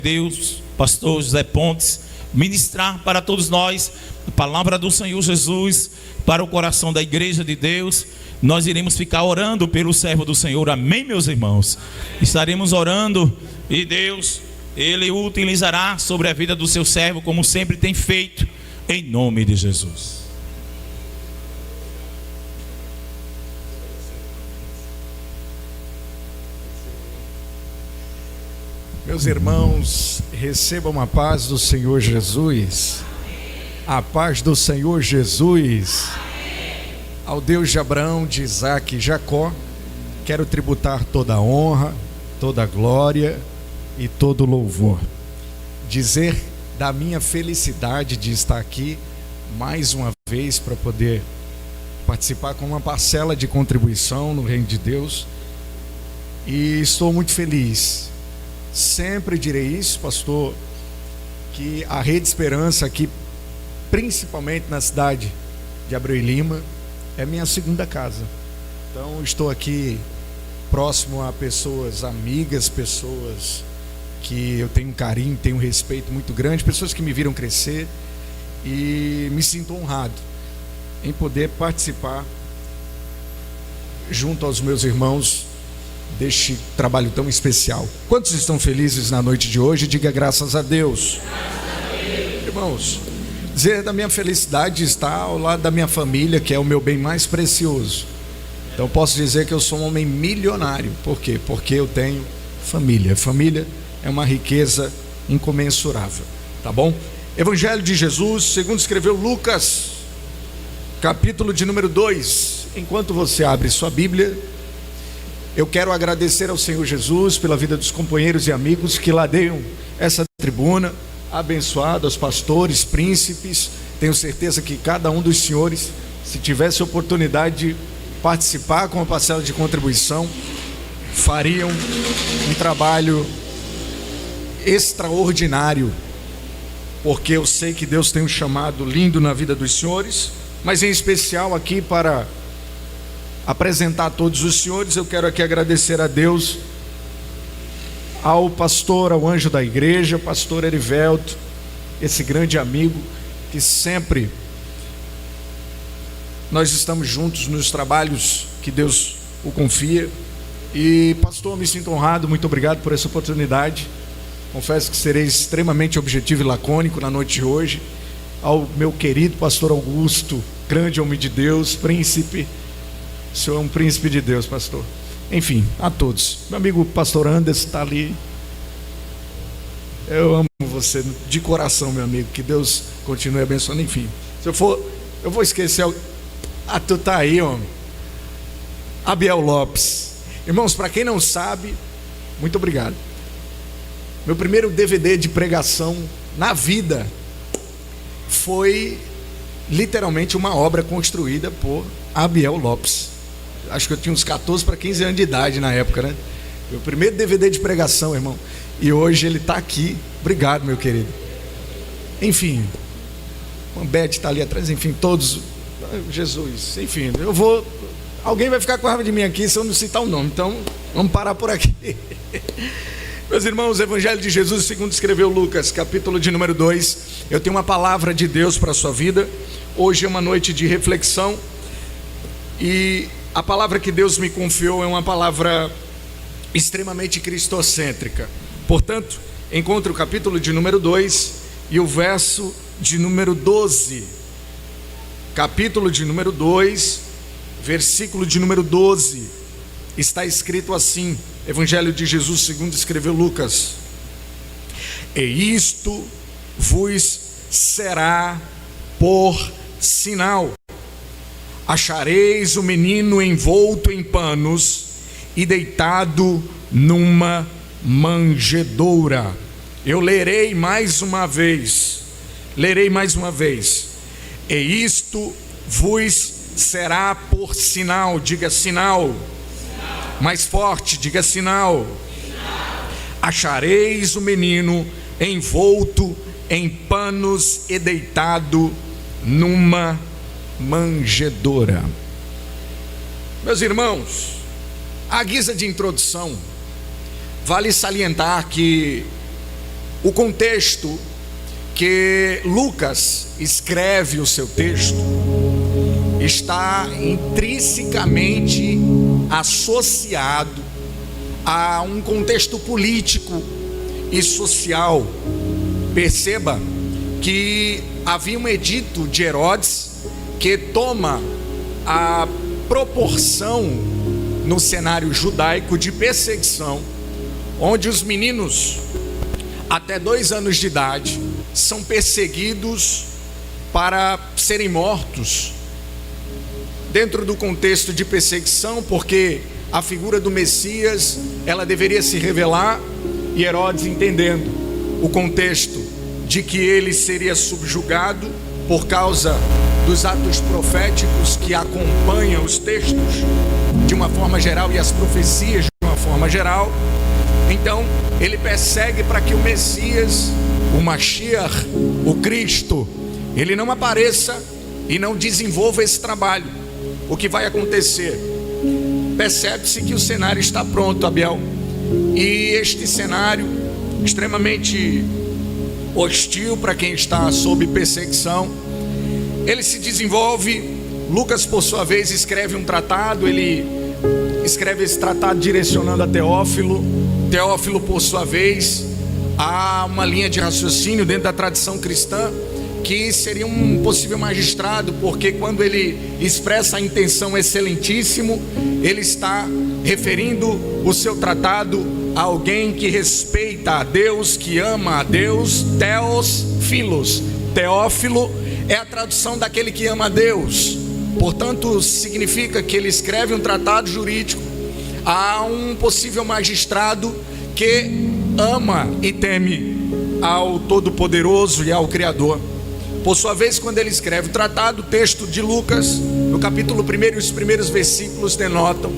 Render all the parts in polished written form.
Deus, pastor José Pontes, ministrar para todos nós a palavra do Senhor Jesus para o coração da igreja de Deus. Nós iremos ficar orando pelo servo do Senhor, amém, meus irmãos? Estaremos orando e Deus, Ele o utilizará sobre a vida do seu servo, como sempre tem feito, em nome de Jesus. Meus irmãos, recebam a paz do Senhor Jesus. A paz do Senhor Jesus. Ao Deus de Abraão, de Isaac e Jacó, quero tributar toda a honra, toda a glória e todo o louvor. Dizer da minha felicidade de estar aqui mais uma vez para poder participar com uma parcela de contribuição no reino de Deus. E estou muito feliz. Sempre direi isso, pastor, que a Rede Esperança aqui, principalmente na cidade de Abreu e Lima, é minha segunda casa. Então estou aqui próximo a pessoas amigas, pessoas que eu tenho um carinho, tenho um respeito muito grande, pessoas que me viram crescer, e me sinto honrado em poder participar junto aos meus irmãos deste trabalho tão especial. Quantos estão felizes na noite de hoje? Diga graças a Deus. Irmãos, dizer da minha felicidade de estar ao lado da minha família, que é o meu bem mais precioso. Então posso dizer que eu sou um homem milionário. Por quê? Porque eu tenho família. Família é uma riqueza incomensurável. Tá bom? Evangelho de Jesus, segundo escreveu Lucas, capítulo de número 2. Enquanto você abre sua Bíblia, eu quero agradecer ao Senhor Jesus pela vida dos companheiros e amigos que ladeiam essa tribuna, abençoado aos pastores, príncipes. Tenho certeza que cada um dos senhores, se tivesse oportunidade de participar com uma parcela de contribuição, fariam um trabalho extraordinário, porque eu sei que Deus tem um chamado lindo na vida dos senhores, mas em especial aqui para apresentar a todos os senhores, eu quero aqui agradecer a Deus, ao pastor, ao anjo da igreja, pastor Erivelto, esse grande amigo, que sempre nós estamos juntos nos trabalhos que Deus o confia. E pastor, me sinto honrado, muito obrigado por essa oportunidade. Confesso que serei extremamente objetivo e lacônico na noite de hoje. Ao meu querido pastor Augusto, grande homem de Deus, príncipe. O senhor é um príncipe de Deus, pastor. Enfim, a todos. Meu amigo pastor Anderson está ali. Eu amo você de coração, meu amigo. Que Deus continue abençoando. Enfim, se eu for, eu vou esquecer. Tu tá aí, homem. Abiel Lopes. Irmãos, para quem não sabe, muito obrigado. Meu primeiro DVD de pregação na vida foi literalmente uma obra construída por Abiel Lopes. Acho que eu tinha uns 14 para 15 anos de idade na época, né? Meu primeiro DVD de pregação, irmão. E hoje ele está aqui. Obrigado, meu querido. Enfim, o Beth está ali atrás. Enfim, todos. Jesus, enfim, eu vou. Alguém vai ficar com raiva de mim aqui se eu não citar o nome. Então, vamos parar por aqui. Meus irmãos, o Evangelho de Jesus, segundo escreveu Lucas, capítulo de número 2. Eu tenho uma palavra de Deus para a sua vida. Hoje é uma noite de reflexão. E a palavra que Deus me confiou é uma palavra extremamente cristocêntrica. Portanto, encontre o capítulo de número 2 e o verso de número 12. Capítulo de número 2, versículo de número 12. Está escrito assim, Evangelho de Jesus, segundo escreveu Lucas: E isto vos será por sinal. Achareis o menino envolto em panos e deitado numa manjedoura. Eu lerei mais uma vez. E isto vos será por sinal. Diga sinal. Mais forte, diga sinal. Achareis o menino envolto em panos e deitado numa manjedoura. Meus irmãos, à guisa de introdução, vale salientar que O contexto que Lucas escreve o seu texto está intrinsecamente associado a um contexto político e social. Perceba que havia um edito de Herodes que toma a proporção no cenário judaico de perseguição, onde os meninos até 2 anos de idade são perseguidos para serem mortos, dentro do contexto de perseguição, porque a figura do Messias, ela deveria se revelar, e Herodes, entendendo o contexto de que ele seria subjugado por causa dos atos proféticos que acompanham os textos de uma forma geral e as profecias de uma forma geral, então ele persegue para que o Messias, o Mashiach, o Cristo, ele não apareça e não desenvolva esse trabalho. O que vai acontecer? Percebe-se que o cenário está pronto, Abel, e este cenário extremamente hostil para quem está sob perseguição, ele se desenvolve. Lucas, por sua vez, escreve um tratado. Ele escreve esse tratado direcionando a Teófilo. Teófilo, por sua vez, há uma linha de raciocínio dentro da tradição cristã que seria um possível magistrado, porque quando ele expressa a intenção excelentíssimo, ele está referindo o seu tratado a alguém que respeita a Deus, que ama a Deus. Theos Philos, Teófilo é a tradução daquele que ama a Deus. Portanto, significa que ele escreve um tratado jurídico a um possível magistrado que ama e teme ao Todo-Poderoso e ao Criador. Por sua vez, quando ele escreve o tratado, o texto de Lucas, no capítulo 1 e os primeiros versículos denotam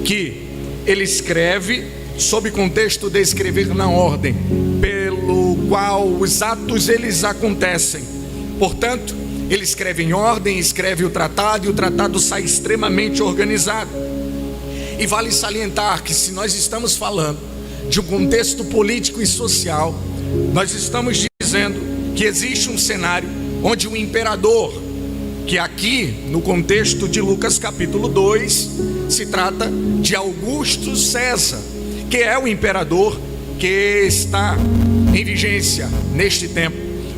que ele escreve sob contexto de escrever na ordem pelo qual os atos eles acontecem. Portanto, ele escreve em ordem, escreve o tratado, e o tratado sai extremamente organizado. E vale salientar que, se nós estamos falando de um contexto político e social, nós estamos dizendo que existe um cenário onde o imperador, que aqui no contexto de Lucas capítulo 2 se trata de Augusto César, que é o imperador que está em vigência neste tempo.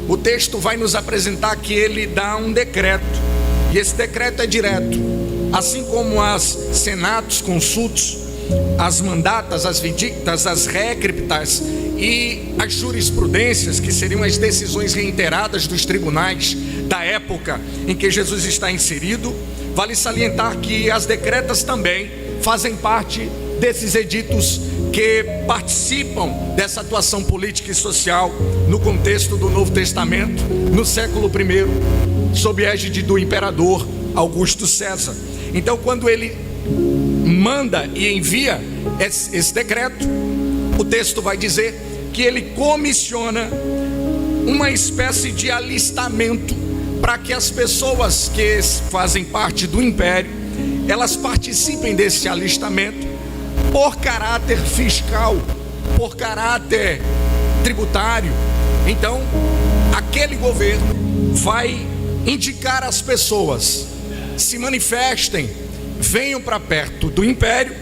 O texto vai nos apresentar que ele dá um decreto, e esse decreto é direto, assim como as senatos, consultos, as mandatas, as vidictas, as récriptas e as jurisprudências, que seriam as decisões reiteradas dos tribunais da época em que Jesus está inserido. Vale salientar que as decretas também fazem parte desses editos que participam dessa atuação política e social no contexto do Novo Testamento, no século I, sob a égide do imperador Augusto César. Então, quando ele manda e envia esse decreto, o texto vai dizer que ele comissiona uma espécie de alistamento para que as pessoas que fazem parte do império, elas participem desse alistamento por caráter fiscal, por caráter tributário. Então, aquele governo vai indicar às pessoas: se manifestem, venham para perto do império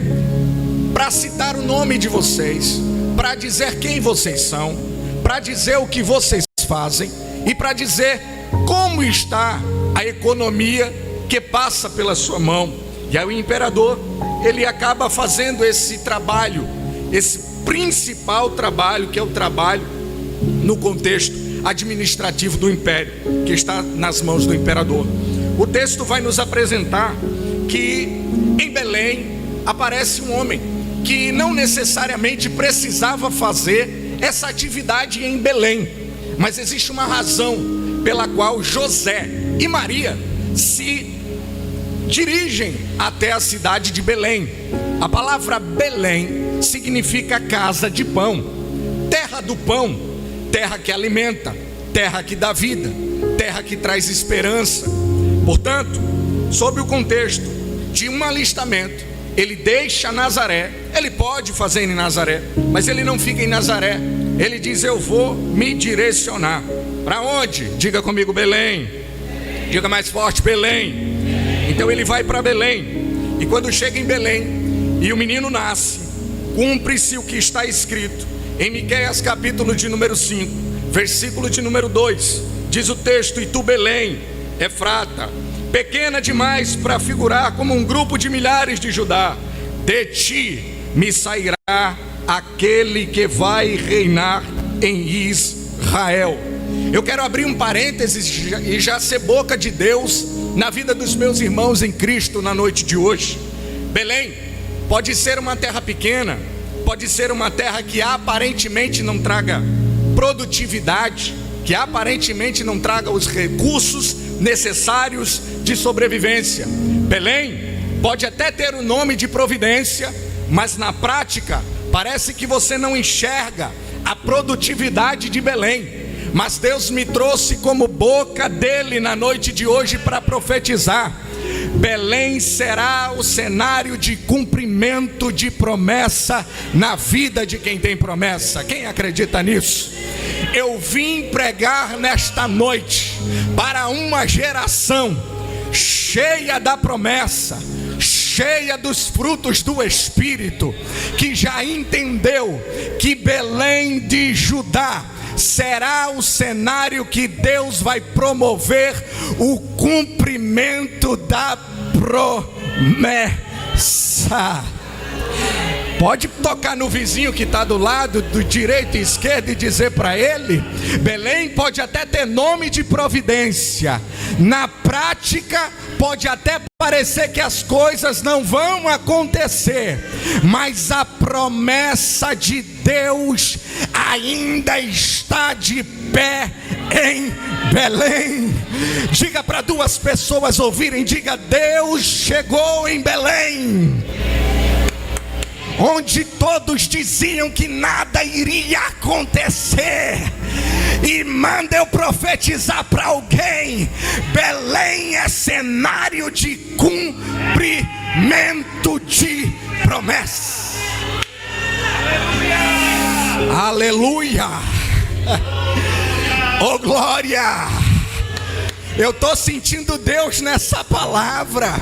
para citar o nome de vocês, para dizer quem vocês são, para dizer o que vocês fazem e para dizer como está a economia que passa pela sua mão. E aí o imperador, ele acaba fazendo esse trabalho, esse principal trabalho, que é o trabalho no contexto administrativo do império, que está nas mãos do imperador. O texto vai nos apresentar que em Belém aparece um homem que não necessariamente precisava fazer essa atividade em Belém, mas existe uma razão pela qual José e Maria se dirigem até a cidade de Belém. A palavra Belém significa casa de pão, terra do pão, terra que alimenta, terra que dá vida, terra que traz esperança. Portanto, sob o contexto de um alistamento, ele deixa Nazaré. Ele pode fazer em Nazaré, mas ele não fica em Nazaré, Ele diz: eu vou me direcionar. Para onde? Diga comigo: Belém. Diga mais forte: Belém. Então ele vai para Belém. E quando chega em Belém e o menino nasce, cumpre-se o que está escrito em Miqueias capítulo de número 5, versículo de número 2. Diz o texto: e tu, Belém, Efrata, pequena demais para figurar como um grupo de milhares de Judá, de ti me sairá aquele que vai reinar em Israel. Eu quero abrir um parênteses e já ser boca de Deus na vida dos meus irmãos em Cristo na noite de hoje. Belém pode ser uma terra pequena, pode ser uma terra que aparentemente não traga produtividade, que aparentemente não traga os recursos necessários de sobrevivência. Belém pode até ter o nome de providência, mas na prática parece que você não enxerga a produtividade de Belém. Mas Deus me trouxe como boca dele na noite de hoje para profetizar: Belém será o cenário de cumprimento de promessa na vida de quem tem promessa. Quem acredita nisso? Eu vim pregar nesta noite para uma geração cheia da promessa, cheia dos frutos do Espírito, que já entendeu que Belém de Judá será o cenário que Deus vai promover o cumprimento da promessa. Pode tocar no vizinho que está do lado, do direito e esquerdo, e dizer para ele: Belém pode até ter nome de providência, na prática pode até parecer que as coisas não vão acontecer, mas a promessa de Deus ainda está de pé em Belém. Diga para duas pessoas ouvirem, diga: Deus chegou em Belém, onde todos diziam que nada iria acontecer. E manda eu profetizar para alguém: Belém é cenário de cumprimento de promessa. Aleluia! Oh glória! Eu estou sentindo Deus nessa palavra.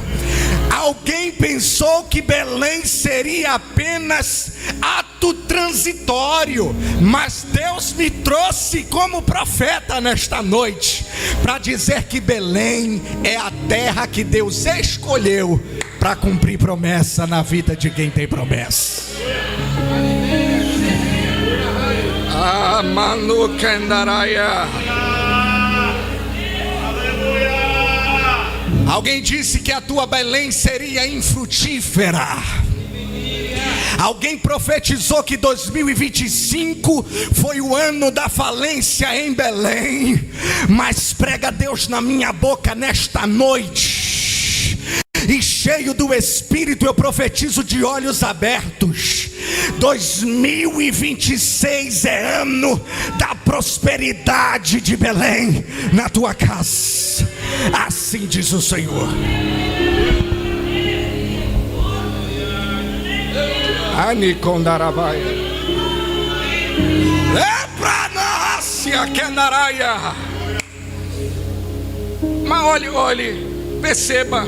Alguém pensou que Belém seria apenas ato transitório, mas Deus me trouxe como profeta nesta noite para dizer que Belém é a terra que Deus escolheu para cumprir promessa na vida de quem tem promessa. Manu Kendaraia. Alguém disse que a tua Belém seria infrutífera. Alguém profetizou que 2025 foi o ano da falência em Belém. Mas prega Deus na minha boca nesta noite, e cheio do Espírito eu profetizo de olhos abertos: 2026 é ano da prosperidade de Belém na tua casa. Assim diz o Senhor. Anicondarabaia. Lepranácia Kendaraia. Mas olhe, perceba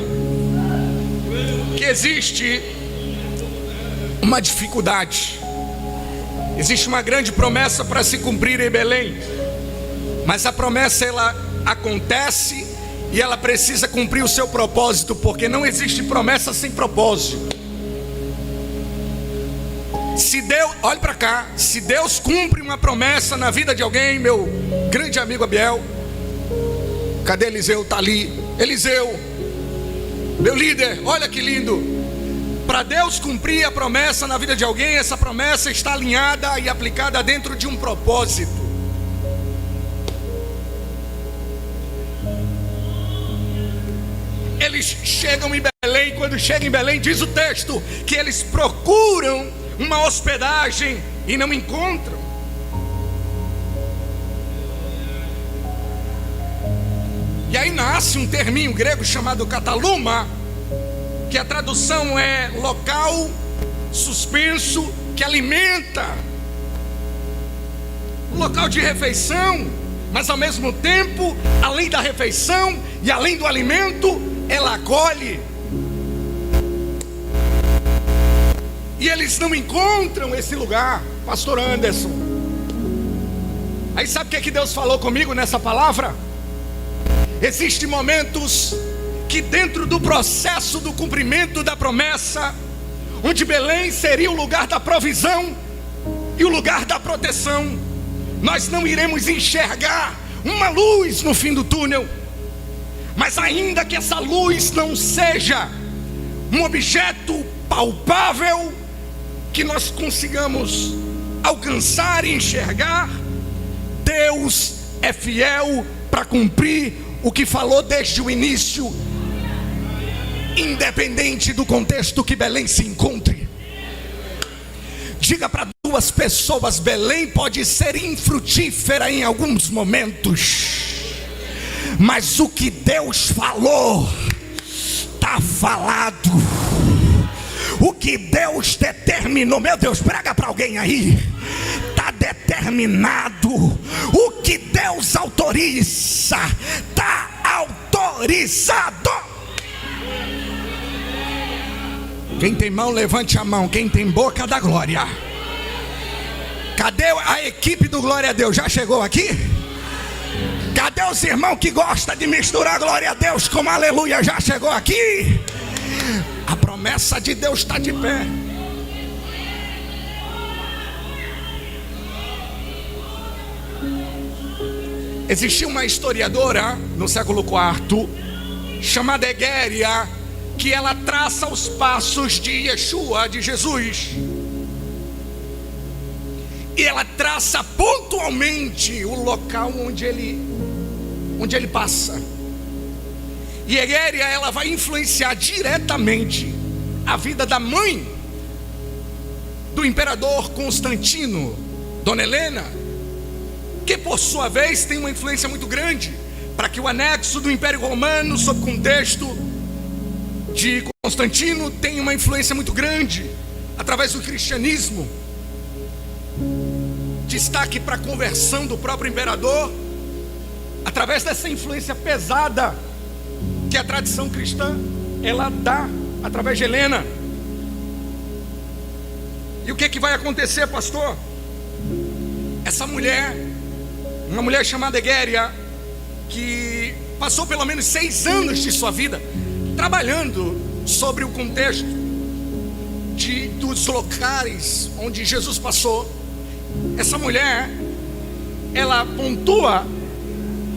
que existe uma dificuldade. Existe uma grande promessa para se cumprir em Belém, mas a promessa ela acontece e ela precisa cumprir o seu propósito, porque não existe promessa sem propósito. Se Deus, olhe para cá, se Deus cumpre uma promessa na vida de alguém, meu grande amigo Abiel, cadê Eliseu? Está ali. Eliseu, meu líder, olha que lindo. Para Deus cumprir a promessa na vida de alguém, essa promessa está alinhada e aplicada dentro de um propósito. Eles chegam em Belém. Quando chegam em Belém, diz o texto que eles procuram uma hospedagem e não encontram. E aí nasce um terminho grego chamado kataluma, que a tradução é local suspenso que alimenta. um local de refeição, mas ao mesmo tempo, além da refeição e além do alimento, ela acolhe. E eles não encontram esse lugar, pastor Anderson. Aí sabe o que Deus falou comigo nessa palavra? Existem momentos que dentro do processo do cumprimento da promessa, onde Belém seria o lugar da provisão e o lugar da proteção, nós não iremos enxergar uma luz no fim do túnel. Mas ainda que essa luz não seja um objeto palpável que nós consigamos alcançar e enxergar, Deus é fiel para cumprir o que falou desde o início, independente do contexto que Belém se encontre. Diga para duas pessoas: Belém pode ser infrutífera em alguns momentos, mas o que Deus falou está falado. O que Deus determinou, meu Deus, prega para alguém aí, está determinado. O que Deus autoriza, está autorizado. Quem tem mão, levante a mão. Quem tem boca, dá glória. Cadê a equipe do Glória a Deus? Já chegou aqui? Cadê os irmãos que gostam de misturar glória a Deus com aleluia? Já chegou aqui? A promessa de Deus está de pé. Existia uma historiadora no século IV chamada Egéria, que ela traça os passos de Yeshua, de Jesus, e ela traça pontualmente o local onde ele passa. E Egéria, ela vai influenciar diretamente a vida da mãe do imperador Constantino, Dona Helena, que por sua vez tem uma influência muito grande para que o anexo do Império Romano, sob contexto de Constantino, tenha uma influência muito grande através do cristianismo. Destaque para a conversão do próprio imperador, através dessa influência pesada que a tradição cristã ela dá através de Helena. E o que vai acontecer, pastor? Essa mulher, uma mulher chamada Egéria, que passou pelo menos 6 anos de sua vida trabalhando sobre o contexto dos locais onde Jesus passou. Essa mulher, ela pontua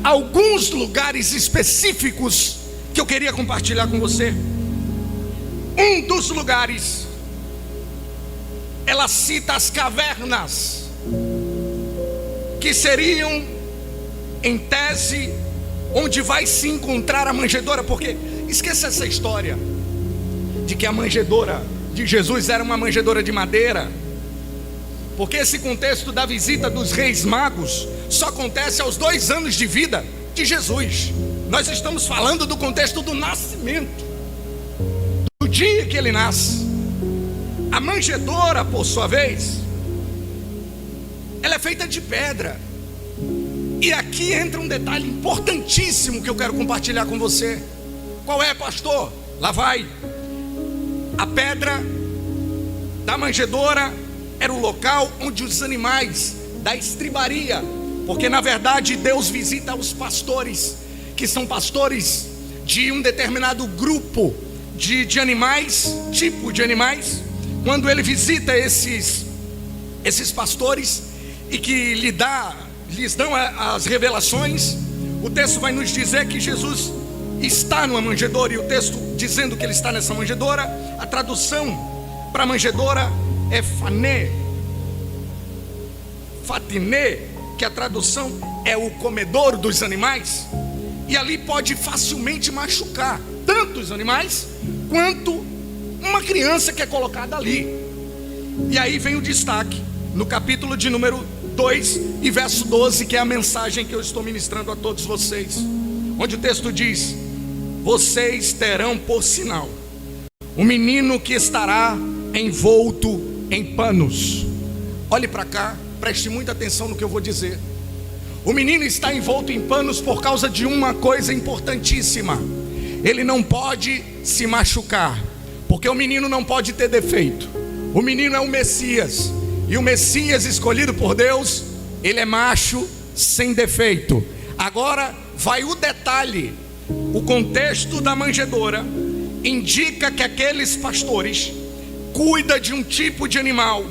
alguns lugares específicos que eu queria compartilhar com você. Um dos lugares, ela cita as cavernas, que seriam, em tese, onde vai se encontrar a manjedoura. Porque esqueça essa história de que a manjedoura de Jesus era uma manjedoura de madeira, porque esse contexto da visita dos reis magos só acontece aos 2 anos de vida de Jesus. Nós estamos falando do contexto do nascimento, do dia que ele nasce. A manjedoura, por sua vez, ela é feita de pedra. E aqui entra um detalhe importantíssimo que eu quero compartilhar com você. Qual é, pastor? Lá vai. A pedra da manjedoura era o local onde os animais da estribaria, porque na verdade Deus visita os pastores, que são pastores de um determinado grupo de animais, tipo de animais. Quando ele visita esses pastores e que lhes dão as revelações, o texto vai nos dizer que Jesus está numa manjedoura, e o texto dizendo que ele está nessa manjedoura, a tradução para manjedoura é fatiné, que a tradução é o comedouro dos animais, e ali pode facilmente machucar tanto os animais quanto uma criança que é colocada ali. E aí vem o destaque no capítulo de número 2 e verso 12, que é a mensagem que eu estou ministrando a todos vocês, onde o texto diz: vocês terão por sinal um menino que estará envolto em panos. Olhe para cá, preste muita atenção no que eu vou dizer. O menino está envolto em panos por causa de uma coisa importantíssima: ele não pode se machucar, porque o menino não pode ter defeito. O menino é o Messias, e o Messias escolhido por Deus, ele é macho sem defeito. Agora vai o detalhe: o contexto da manjedoura indica que aqueles pastores cuidam de um tipo de animal,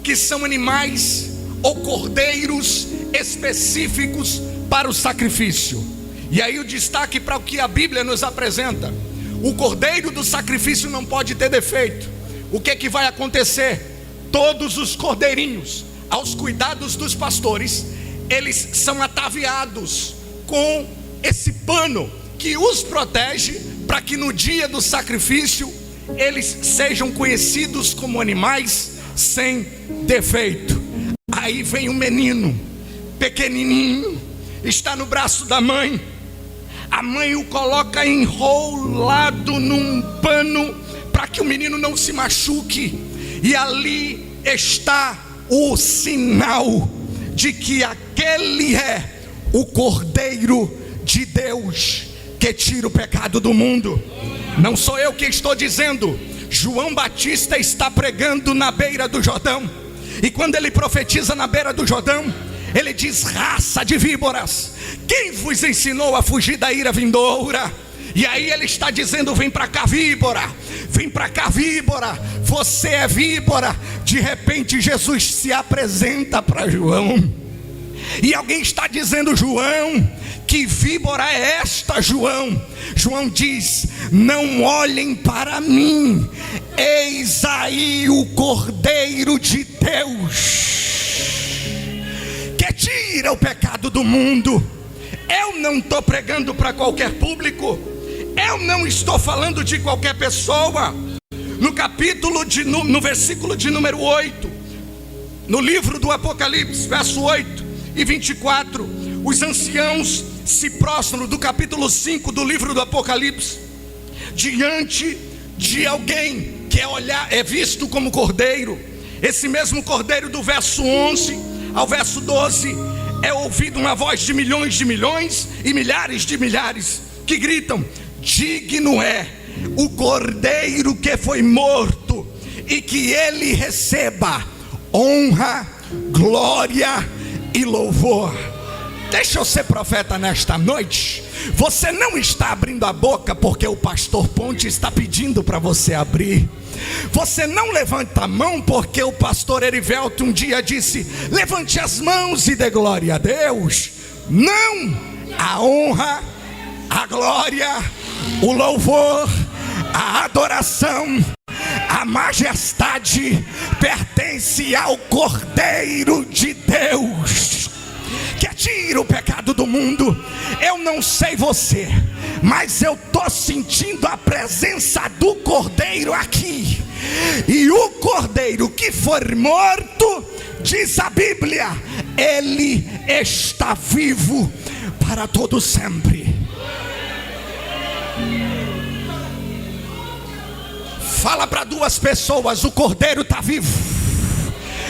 que são animais ou cordeiros específicos para o sacrifício. E aí o destaque para o que a Bíblia nos apresenta: o cordeiro do sacrifício não pode ter defeito. O que é que vai acontecer? Todos os cordeirinhos, aos cuidados dos pastores, eles são ataviados com esse pano que os protege, para que no dia do sacrifício eles sejam conhecidos como animais sem defeito. Aí vem um menino pequenininho, está no braço da mãe. A mãe o coloca enrolado num pano para que o menino não se machuque. E ali está o sinal de que aquele é o Cordeiro de Deus que tira o pecado do mundo. Não sou eu que estou dizendo. João Batista está pregando na beira do Jordão, e quando ele profetiza na beira do Jordão, ele diz: raça de víboras, quem vos ensinou a fugir da ira vindoura? E aí ele está dizendo: vem para cá, víbora, vem para cá, víbora, você é víbora. De repente Jesus se apresenta para João, e alguém está dizendo: João, que víbora é esta, João? João diz: não olhem para mim, eis aí o Cordeiro de Deus, que tira o pecado do mundo. Eu não estou pregando para qualquer público, eu não estou falando de qualquer pessoa. No versículo de número 8, no livro do Apocalipse, verso 8 e 24, os anciãos se prostram, do capítulo 5 do livro do Apocalipse, diante de alguém que é visto como cordeiro. Esse mesmo cordeiro, do verso 11 ao verso 12, é ouvido uma voz de milhões e milhares de milhares, que gritam: digno é o cordeiro que foi morto, e que ele receba honra, glória e louvor. Deixa eu ser profeta nesta noite. Você não está abrindo a boca porque o pastor Ponte está pedindo para você abrir. Você não levanta a mão porque o pastor Erivelto um dia disse: levante as mãos e dê glória a Deus. Não! A honra, a glória, o louvor, a adoração, a majestade pertence ao Cordeiro de Deus, que tira o pecado do mundo. Eu não sei você, mas eu estou sentindo a presença do Cordeiro aqui. E o Cordeiro que for morto, diz a Bíblia, ele está vivo para todo sempre. Fala para duas pessoas: o Cordeiro está vivo.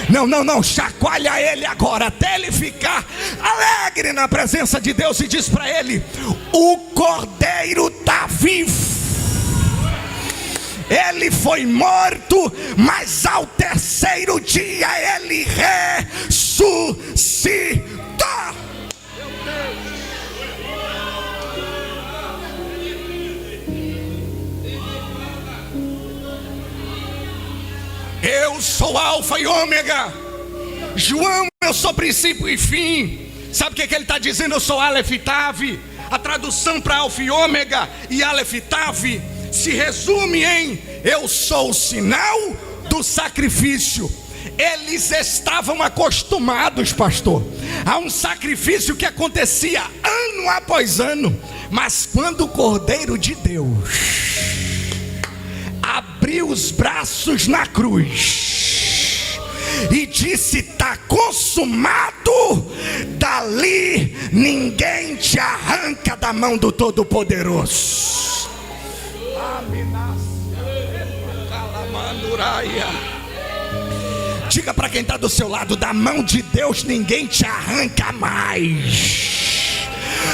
Não, chacoalha ele agora, até ele ficar alegre na presença de Deus, e diz para ele: o Cordeiro está vivo. Ele foi morto, mas ao terceiro dia ele ressuscitou. Eu sou Alfa e Ômega. João, eu sou princípio e fim. Sabe o que ele está dizendo? Eu sou Aleph e Tav. A tradução para Alfa e Ômega e Aleph e Tav se resume em: eu sou o sinal do sacrifício. Eles estavam acostumados, pastor, a um sacrifício que acontecia ano após ano. Mas quando o Cordeiro de Deus abriu os braços na cruz e disse: está consumado, dali ninguém te arranca da mão do Todo-Poderoso. Diga para quem está do seu lado: da mão de Deus ninguém te arranca mais.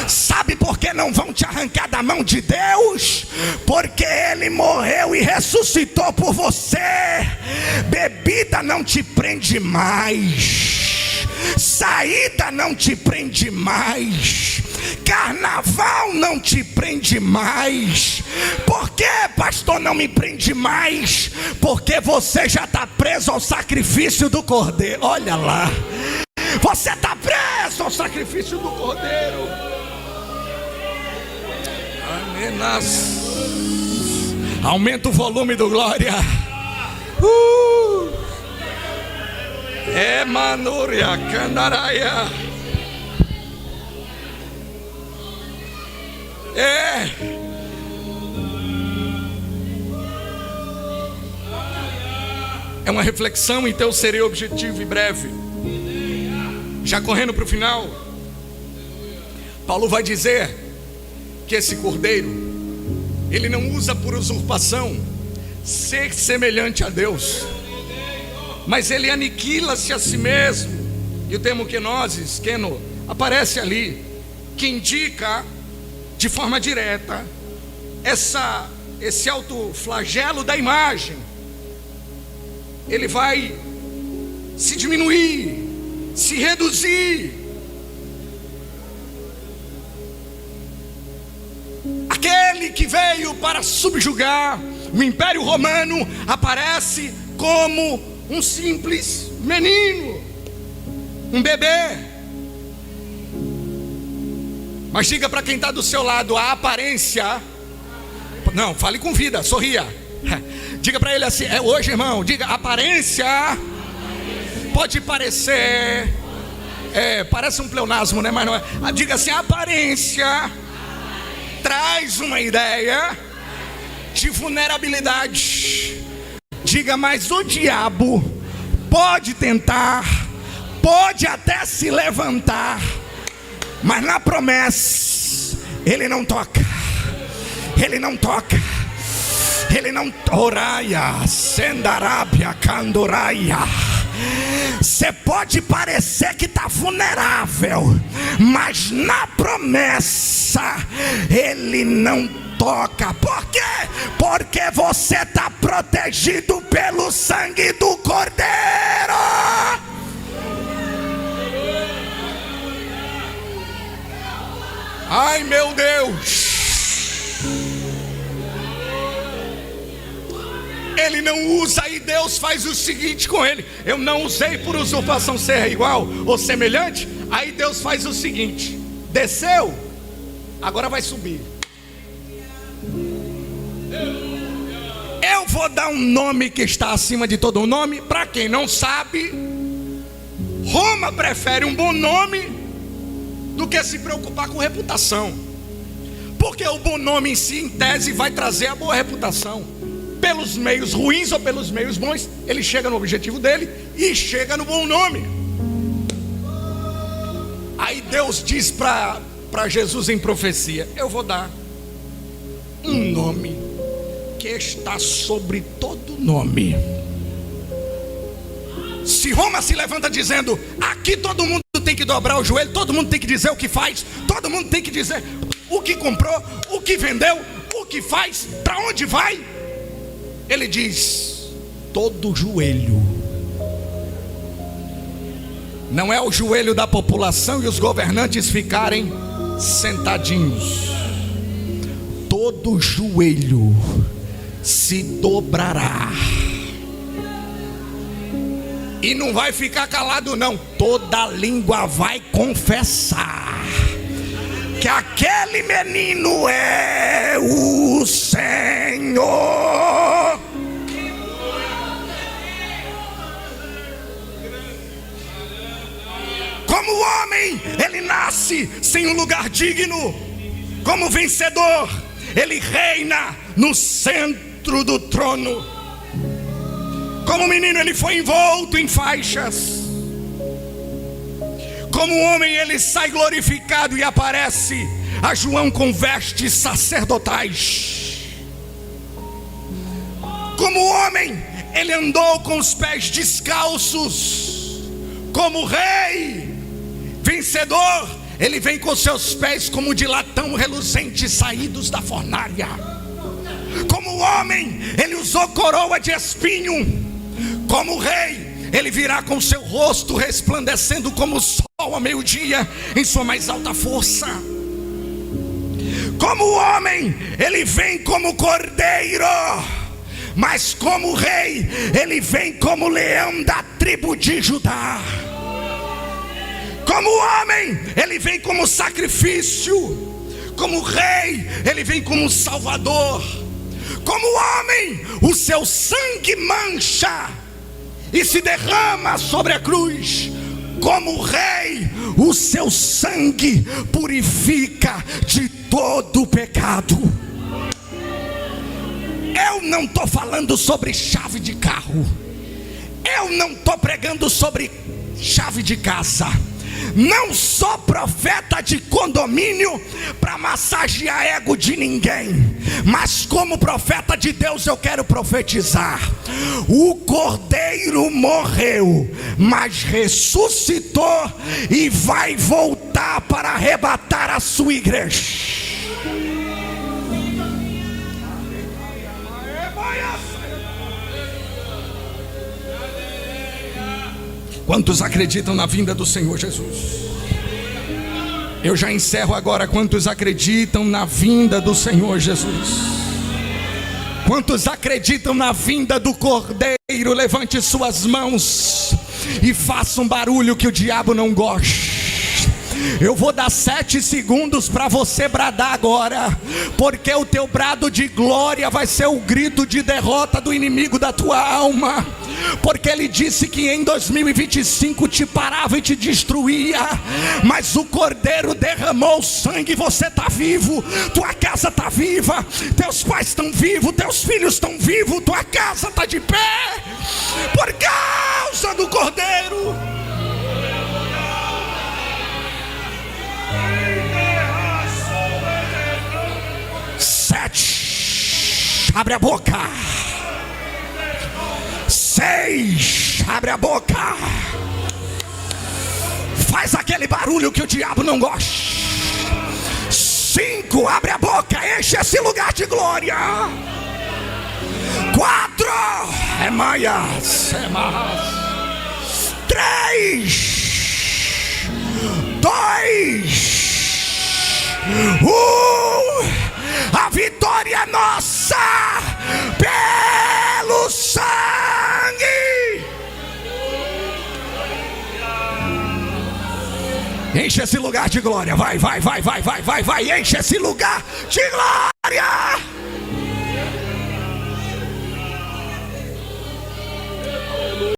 Sabe por que não vão te arrancar da mão de Deus? Porque Ele morreu e ressuscitou por você. Bebida não te prende mais, saída não te prende mais, carnaval não te prende mais. Por que, pastor, não me prende mais? Porque você já está preso ao sacrifício do Cordeiro. Olha lá, você está preso ao sacrifício do Cordeiro. Aumenta o volume do glória. É Manúria Candaraia. É uma reflexão, então eu serei objetivo e breve. Já correndo para o final, Paulo vai dizer que esse cordeiro, ele não usa por usurpação ser semelhante a Deus, mas ele aniquila-se a si mesmo. E o termo kenosis, keno, aparece ali, que indica de forma direta esse autoflagelo da imagem. Ele vai se diminuir, se reduzir. Aquele que veio para subjugar o Império Romano aparece como um simples menino, um bebê. Mas diga para quem está do seu lado: a aparência. Não, fale com vida, sorria. Diga para ele assim: é hoje, irmão. Diga: aparência pode parecer, parece um pleonasmo, né? Mas não é. Diga assim: a aparência traz uma ideia de vulnerabilidade. Diga: mas o diabo pode tentar, pode até se levantar, mas na promessa ele não toca. Ele não toca. Ele não oraia, sendarábia, candoraia. Você pode parecer que está vulnerável, mas na promessa ele não toca. Por quê? Porque você está protegido pelo sangue do Cordeiro. Ai, meu Deus. Ele não usa, e Deus faz o seguinte com ele: eu não usei por usurpação ser igual ou semelhante. Aí Deus faz o seguinte: desceu, agora vai subir. Eu vou dar um nome que está acima de todo nome. Para quem não sabe, Roma prefere um bom nome do que se preocupar com reputação, porque o bom nome em si, em tese, vai trazer a boa reputação. Pelos meios ruins ou pelos meios bons, ele chega no objetivo dele e chega no bom nome. Aí Deus diz para Jesus em profecia: eu vou dar um nome que está sobre todo nome. Se Roma se levanta dizendo: aqui todo mundo tem que dobrar o joelho, todo mundo tem que dizer o que faz, todo mundo tem que dizer o que comprou, o que vendeu, o que faz, para onde vai. Ele diz: todo joelho. Não é o joelho da população e os governantes ficarem sentadinhos. Todo joelho se dobrará. E não vai ficar calado não. Toda língua vai confessar que aquele menino é o Senhor. Como homem, ele nasce sem um lugar digno. Como vencedor, ele reina no centro do trono. Como menino, ele foi envolto em faixas. Como homem, ele sai glorificado e aparece a João com vestes sacerdotais. Como homem, ele andou com os pés descalços, como rei vencedor. Ele vem com seus pés como de latão reluzente, saídos da fornalha. Como homem, ele usou coroa de espinho. Como rei, ele virá com seu rosto resplandecendo como o sol ao meio-dia, em sua mais alta força. Como homem, ele vem como cordeiro, mas como rei, ele vem como leão da tribo de Judá. Como homem, ele vem como sacrifício. Como rei, ele vem como salvador. Como homem, o seu sangue mancha e se derrama sobre a cruz. Como rei, o seu sangue purifica de todo o pecado. Eu não estou falando sobre chave de carro. Eu não estou pregando sobre chave de casa. Não sou profeta de condomínio para massagear ego de ninguém, mas como profeta de Deus eu quero profetizar: o Cordeiro morreu, mas ressuscitou e vai voltar para arrebatar a sua igreja. Quantos acreditam na vinda do Senhor Jesus? Eu já encerro agora. Quantos acreditam na vinda do Senhor Jesus? Quantos acreditam na vinda do Cordeiro? Levante suas mãos e faça um barulho que o diabo não gosta. Eu vou dar 7 segundos para você bradar agora, porque o teu brado de glória vai ser o grito de derrota do inimigo da tua alma. Porque ele disse que em 2025 te parava e te destruía, mas o Cordeiro derramou sangue e você está vivo. Tua casa está viva, teus pais estão vivos, teus filhos estão vivos, tua casa está de pé, por causa do Cordeiro. Abre a boca. 6, abre a boca. Faz aquele barulho que o diabo não gosta. 5, abre a boca, enche esse lugar de glória. 4, é maias. 3, 2, 1. A vitória é nossa pelo sangue. Enche esse lugar de glória. Vai, enche esse lugar de glória.